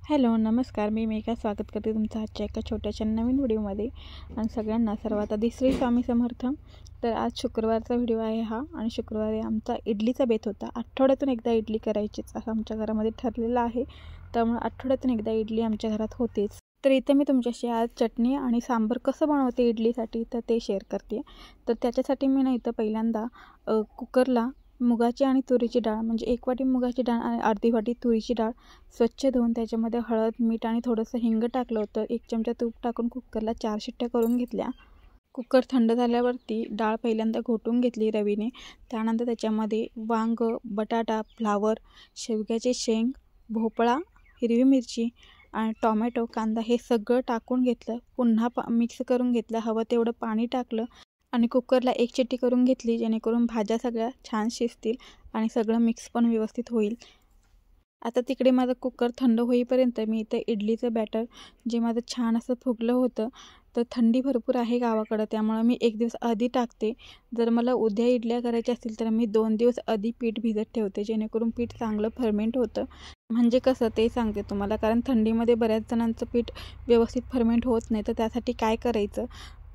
Hello नमस्कार, मी मेघा स्वागत करते तुमचं आजच्या एका छोट्याशा नवीन व्हिडिओमध्ये. आणि सगळ्यांना सर्वात आधी श्री स्वामी समर्थ. तर आज शुक्रवारचा व्हिडिओ आहे हा. आणि शुक्रवारी आमचा इडलीचा बेत होता. आठवड्यातून एकदा इडली करायचीच असं आमच्या घरामध्ये ठरलेलं आहे. त्यामुळे आठवड्यातून एकदा इडली आमच्या घरात होतेच. तर इथं मी तुमच्याशी आज चटणी आणि सांबार कसं बनवते इडलीसाठी तर ते शेअर करते. तर त्याच्यासाठी मी ना इथं पहिल्यांदा कुकरला मुगाची आणि तुरीची डाळ म्हणजे 1 वाटी मुगाची डाळ आणि अर्धी वाटी तुरीची डाळ स्वच्छ धुवून त्याच्यामध्ये हळद, मीठ आणि थोडंसं हिंग टाकलं होतं. 1 चमचा तूप टाकून कुकरला 4 शिट्ट्या करून घेतल्या. कुकर थंड झाल्यावरती डाळ पहिल्यांदा घोटून घेतली रवीने. त्यानंतर त्याच्यामध्ये वांग, बटाटा, फ्लावर, शेवग्याचे शेंग, भोपळा, हिरवी मिरची आणि टोमॅटो, कांदा हे सगळं टाकून घेतलं. पुन्हा मिक्स करून घेतलं. हवं तेवढं पाणी टाकलं आणि कुकरला 1 शिट्टी करून घेतली, जेणेकरून भाज्या सगळ्या छान शिजतील आणि सगळं मिक्स पण व्यवस्थित होईल. आता तिकडे माझं कुकर थंड होईपर्यंत मी इथं इडलीचं बॅटर जे माझं छान असं फुगलं होतं. तर थंडी भरपूर आहे गावाकडं, त्यामुळं मी 1 दिवस आधी टाकते. जर मला उद्या इडल्या करायच्या असतील तर मी 2 दिवस आधी पीठ भिजत ठेवते, जेणेकरून पीठ चांगलं फर्मेंट होतं. म्हणजे कसं ते सांगते तुम्हाला, कारण थंडीमध्ये बऱ्याच जणांचं पीठ व्यवस्थित फर्मेंट होत नाही. तर त्यासाठी काय करायचं,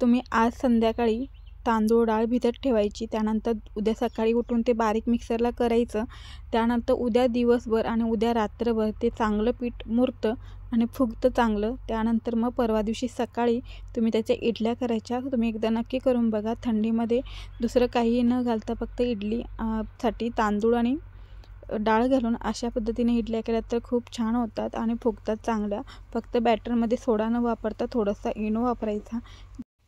तुम्ही आज संध्याकाळी तांदूळ डाळ भिजत ठेवायची. त्यानंतर उद्या सकाळी उठून ते बारीक मिक्सरला करायचं. त्यानंतर उद्या दिवसभर आणि उद्या रात्रभर ते चांगलं पीठ मुरतं आणि फुगतं चांगलं. त्यानंतर मग परवा दिवशी सकाळी तुम्ही त्याच्या इडल्या करायच्या. तुम्ही एकदा नक्की करून बघा. थंडीमध्ये दुसरं काही न घालता फक्त इडली साठी तांदूळ आणि डाळ घालून अशा पद्धतीने इडल्या केल्या तर खूप छान होतात आणि फुगतात चांगल्या. फक्त बॅटरमध्ये सोडा न वापरता थोडासा इनो वापरायचा.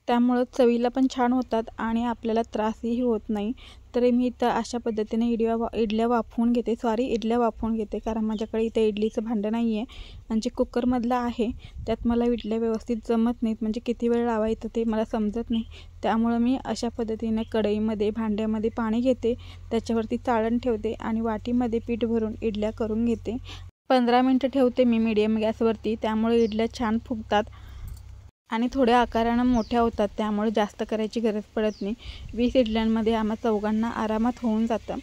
त्यामुळं चवीला पण छान होतात आणि आपल्याला त्रासही होत नाही. तर मी इथं अशा पद्धतीने इडल्या वाफवून घेते. कारण माझ्याकडे इथं इडलीचं भांडं नाही आहे आणि जे कुकरमधलं आहे त्यात मला इडल्या व्यवस्थित जमत नाहीत. म्हणजे किती वेळ लावायचं ते मला समजत नाही. त्यामुळं मी अशा पद्धतीने कढईमध्ये भांड्यामध्ये पाणी घेते, त्याच्यावरती चाळण ठेवते आणि वाटीमध्ये पीठ भरून इडल्या करून घेते. 15 मिनटं ठेवते मी मीडियम गॅसवरती. त्यामुळे इडल्या छान फुगतात आणि थोड्या आकारानं मोठ्या होतात. त्यामुळे जास्त करायची गरज पडत नाही. 20 इडल्यांमध्ये आम्हा चौघांना आरामात होऊन जातं.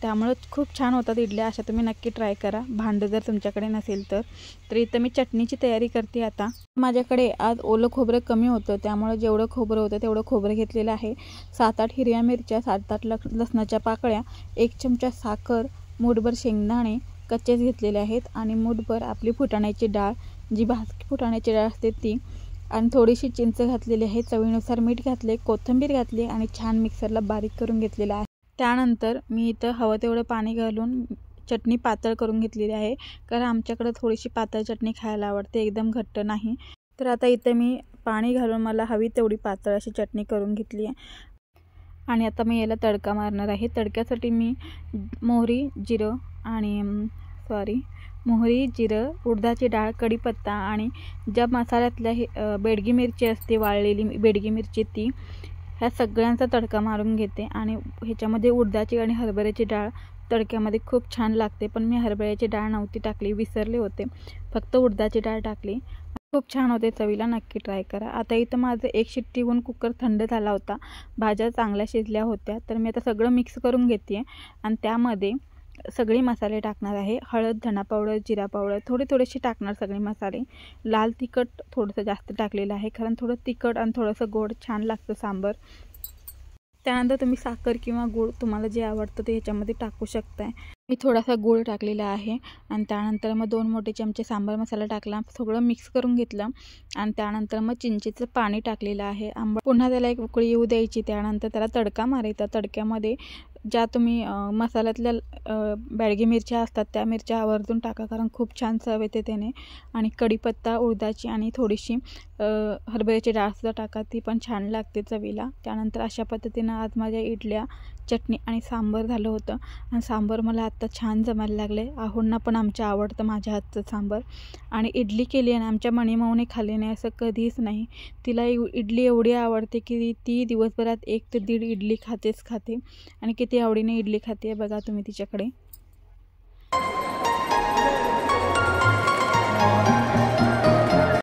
त्यामुळं खूप छान होतात इडल्या. अशा तुम्ही नक्की ट्राय करा, भांडं जर तुमच्याकडे नसेल तर. इथं मी चटणीची तयारी करते. आता माझ्याकडे आज ओलं खोबरं कमी होतं, त्यामुळं जेवढं खोबरं होतं तेवढं खोबरं घेतलेलं आहे. 7-8 हिरव्या मिरच्या, 7-8 लसणाच्या पाकळ्या, 1 चमचा साखर, मूठभर शेंगदाणे कच्चेच घेतलेले आहेत आणि मूठभर आपली फुटाण्याची डाळ, जी भाजकी फुटाण्याची डाळ असते ती, आणि थोडीशी चिंच घातलेली आहे. चवीनुसार मीठ घातले, कोथिंबीर घातली आणि छान मिक्सरला बारीक करून घेतलेलं आहे. त्यानंतर मी इथं हवं तेवढं पाणी घालून चटणी पातळ करून घेतलेली आहे. कारण आमच्याकडं थोडीशी पातळ चटणी खायला आवडते, एकदम घट्ट नाही. तर आता इथं मी पाणी घालून मला हवी तेवढी पातळ अशी चटणी करून घेतली आहे. आणि आता मी याला तडका मारणार आहे. तडक्यासाठी मी मोहरी, जिरं, उडदाची डाळ, कढीपत्ता आणि ज्या मसाल्यातल्या बेडगी मिरची असते, वाळलेली बेडगी मिरची, ती ह्या सगळ्यांचा तडका मारून घेते. आणि ह्याच्यामध्ये उडदाची आणि हरभऱ्याची डाळ तडक्यामध्ये खूप छान लागते. पण मी हरभऱ्याची डाळ नव्हती टाकली, विसरले होते. फक्त उडदाची डाळ टाकली. खूप छान होते चवीला, नक्की ट्राय करा. आता इथं माझं 1 शिट्टी होऊन कुकर थंड झाला होता. भाज्या चांगल्या शिजल्या होत्या. तर मी आता सगळं मिक्स करून घेते आणि त्यामध्ये सगळे मसाले टाकणार आहे. हळद, धना पावडर, जिरा पावडर थोडेसे टाकणार सगळे मसाले. लाल तिखट थोडंसं जास्त टाकलेलं आहे, कारण थोडं तिखट आणि थोडंसं गोड छान लागतं सांबार. त्यानंतर तुम्ही साखर किंवा गूळ तुम्हाला जे आवडतं ते ह्याच्यामध्ये टाकू शकताय. मी थोडासा गूळ टाकलेला आहे. आणि त्यानंतर मग 2 मोठे चमचे सांबार मसाला टाकला, सगळं मिक्स करून घेतलं. आणि त्यानंतर मग चिंचेचं पाणी टाकलेलं आहे. पुन्हा त्याला 1 उकळी येऊ द्यायची. त्यानंतर त्याला तडका मारायचा. तडक्यामध्ये ज्या तुम्ही मसाल्यातल्या बेडगी मिरच्या असतात त्या मिरच्या आवर्जून टाका, कारण खूप छान चव येते त्याने. आणि कढीपत्ता, उडदाची आणि थोडीशी हरभऱ्याची डाळसुद्धा टाका, ती पण छान लागते चवीला. त्यानंतर अशा पद्धतीनं आज माझ्या इडल्या, चटणी आणि सांबार झालं होतं. आणि सांबार मला आत्ता छान जमायला लागले. आहोंना पण आमच्या आवडतं माझ्या हातचं सांबार. आणि इडली केली आणि आमच्या मणीमाऊने खाल्ली नाही असं कधीच नाही. तिला इडली एवढी आवडते की ती दिवसभरात 1 ते 1.5 इडली खाते आणि किती आवडीने इडली खाते बघा तुम्ही तिच्याकडे.